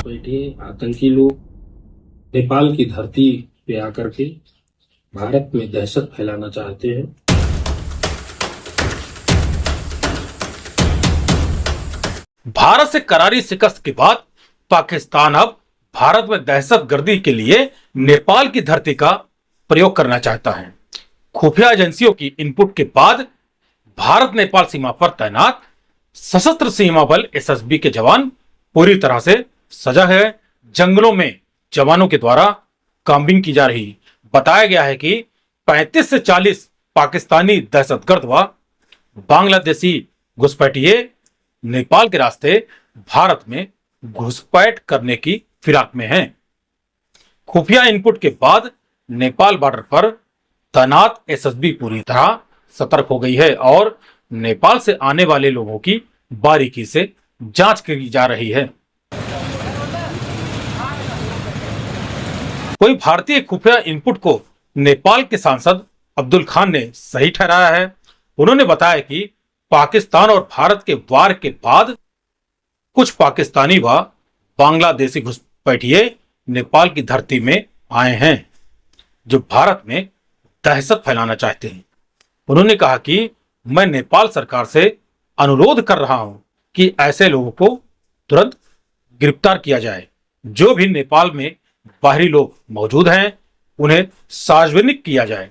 घुसपैठिए आतंकी लोग नेपाल की धरती पे आकर के भारत में दहशत फैलाना चाहते हैं। भारत से करारी शिकस्त के बाद पाकिस्तान अब भारत में दहशतगर्दी के लिए नेपाल की धरती का प्रयोग करना चाहता है। खुफिया एजेंसियों की इनपुट के बाद भारत नेपाल सीमा पर तैनात सशस्त्र सीमा बल एसएसबी के जवान पूरी तरह से सजग है। जंगलों में जवानों के द्वारा कॉम्बिंग की जा रही। बताया गया है कि 35 से 40 पाकिस्तानी दहशतगर्द व बांग्लादेशी घुसपैठिए नेपाल के रास्ते भारत में घुसपैठ करने की फिराक में हैं। खुफिया इनपुट के बाद नेपाल बॉर्डर पर तैनात एसएसबी पूरी तरह सतर्क हो गई है और नेपाल से आने वाले लोगों की बारीकी से जांच की जा रही है। कोई भारतीय खुफिया इनपुट को नेपाल के सांसद अब्दुल खान ने सही ठहराया है। उन्होंने बताया कि पाकिस्तान और भारत के वार के बाद कुछ पाकिस्तानी व बांग्लादेशी घुसपैठिए नेपाल की धरती में आए हैं जो भारत में दहशत फैलाना चाहते हैं। उन्होंने कहा कि मैं नेपाल सरकार से अनुरोध कर रहा हूं कि ऐसे लोगों को तुरंत गिरफ्तार किया जाए। जो भी नेपाल में बाहरी लोग मौजूद हैं उन्हें सार्वजनिक किया जाए।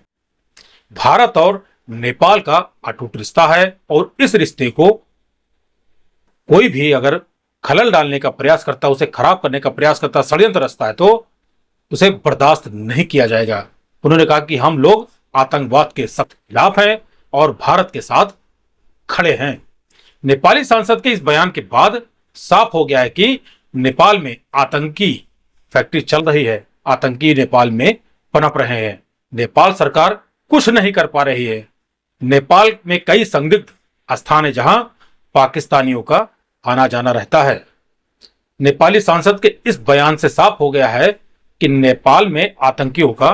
भारत और नेपाल का अटूट रिश्ता है और इस रिश्ते को कोई भी अगर खलल डालने का प्रयास करता, उसे खराब करने का प्रयास करता, षड्यंत्र रचता है तो उसे बर्दाश्त नहीं किया जाएगा। उन्होंने कहा कि हम लोग आतंकवाद के सख्त खिलाफ हैं और भारत के साथ खड़े हैं। नेपाली सांसद के इस बयान के बाद साफ हो गया है कि नेपाल में आतंकी फैक्ट्री चल रही है। आतंकी नेपाल में पनप रहे हैं। नेपाल सरकार कुछ नहीं कर पा रही है। नेपाल में कई संदिग्ध स्थान है जहां पाकिस्तानियों का आना जाना रहता है। नेपाली सांसद के इस बयान से साफ हो गया है कि नेपाल में आतंकियों का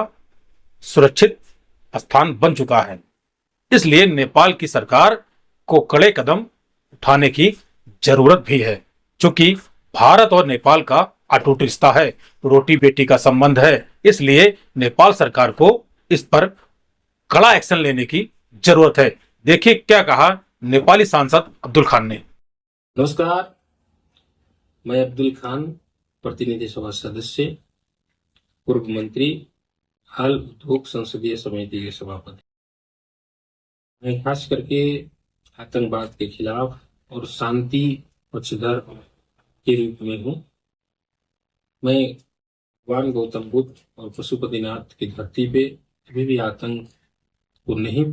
सुरक्षित स्थान बन चुका है। इसलिए नेपाल की सरकार को कड़े कदम उठाने की जरूरत भी है। क्योंकि भारत और नेपाल का अटूट रिश्ता है, रोटी बेटी का संबंध है। इसलिए नेपाल सरकार को इस पर कड़ा एक्शन लेने की जरूरत है। देखिए क्या कहा नेपाली सांसद अब्दुल खान ने। नमस्कार, मैं अब्दुल खान, प्रतिनिधि सभा सदस्य, पूर्व मंत्री, हाल उद्योग संसदीय समिति के सभापति। मैं खास करके आतंकवाद के खिलाफ और शांति पक्षधर के रूप में हूँ। मैं भगवान गौतम बुद्ध और पशुपतिनाथ की धरती पे कभी भी आतंक को नहीं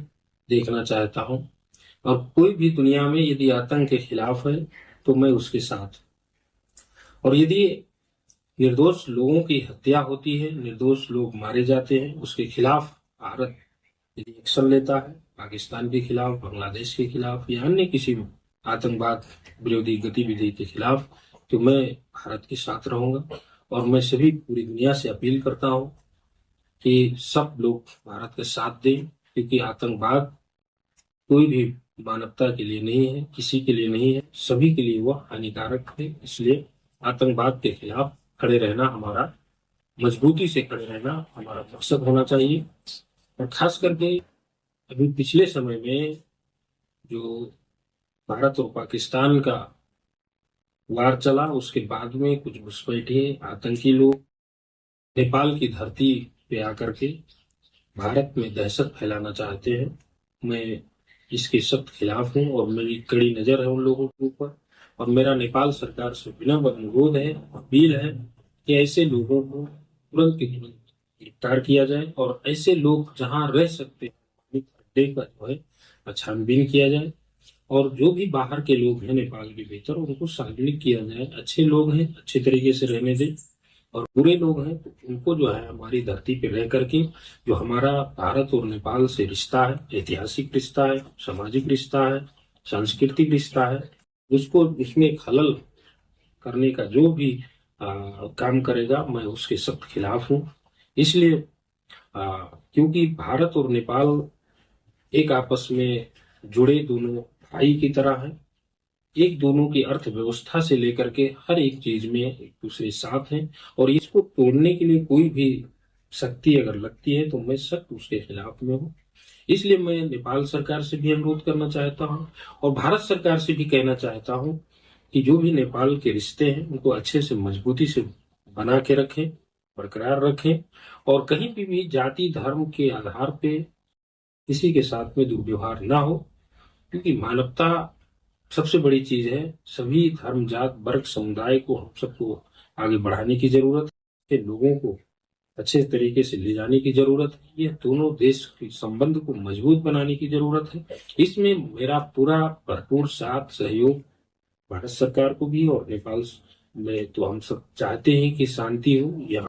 देखना चाहता हूँ और कोई भी दुनिया में यदि आतंक के खिलाफ है तो मैं उसके साथ। और यदि निर्दोष लोगों की हत्या होती है, निर्दोष लोग मारे जाते हैं, उसके खिलाफ भारत यदि एक्शन लेता है, पाकिस्तान के खिलाफ, बांग्लादेश के खिलाफ या अन्य किसी आतंकवाद विरोधी गतिविधि के खिलाफ, तो मैं भारत के साथ रहूंगा। और मैं सभी पूरी दुनिया से अपील करता हूं कि सब लोग भारत का साथ दें, क्योंकि आतंकवाद कोई भी मानवता के लिए नहीं है, किसी के लिए नहीं है, सभी के लिए वह हानिकारक है। इसलिए आतंकवाद के खिलाफ खड़े रहना हमारा, मजबूती से खड़े रहना हमारा मकसद होना चाहिए। और खास करके अभी पिछले समय में जो भारत और पाकिस्तान का वार चला, उसके बाद में कुछ घुसपैठिए आतंकी लोग नेपाल की धरती पे आकर के भारत में दहशत फैलाना चाहते हैं। मैं इसके सख्त खिलाफ हूँ और मेरी कड़ी नजर है उन लोगों के ऊपर। और मेरा नेपाल सरकार से विनम्र अनुरोध है, अपील है कि ऐसे लोगों को तुरंत के तुरंत गिरफ्तार किया जाए और ऐसे लोग जहां रह सकते हैं अड्डे का जो है छानबीन किया जाए। और जो भी बाहर के लोग हैं नेपाल के भीतर, उनको सार्वजनिक किया जाए। अच्छे लोग हैं अच्छे तरीके से रहने दें और बुरे लोग हैं तो उनको जो है हमारी धरती पे रह करके, जो हमारा भारत और नेपाल से रिश्ता है, ऐतिहासिक रिश्ता है, सामाजिक रिश्ता है, सांस्कृतिक रिश्ता है, उसको उसमें खलल करने का जो भी काम करेगा, मैं उसके सख्त खिलाफ हूँ। इसलिए क्योंकि भारत और नेपाल एक आपस में जुड़े दोनों भाई की तरह है। एक दोनों की अर्थव्यवस्था से लेकर के हर एक चीज में एक दूसरे साथ हैं, और इसको तोड़ने के लिए कोई भी शक्ति अगर लगती है तो मैं सख्त उसके खिलाफ में हूँ। इसलिए मैं नेपाल सरकार से भी अनुरोध करना चाहता हूँ और भारत सरकार से भी कहना चाहता हूँ कि जो भी नेपाल के रिश्ते हैं उनको अच्छे से मजबूती से बना के रखें, बरकरार रखें, और कहीं भी जाति धर्म के आधार पे किसी के साथ में दुर्व्यवहार ना हो, क्योंकि मानवता सबसे बड़ी चीज है। सभी धर्म जात वर्ग समुदाय को हम सबको आगे बढ़ाने की जरूरत है, लोगों को अच्छे तरीके से ले जाने की जरूरत है, ये दोनों देश के संबंध को मजबूत बनाने की जरूरत है। इसमें मेरा पूरा भरपूर साथ सहयोग भारत सरकार को भी और नेपाल में। तो हम सब चाहते हैं कि शांति हो यहाँ।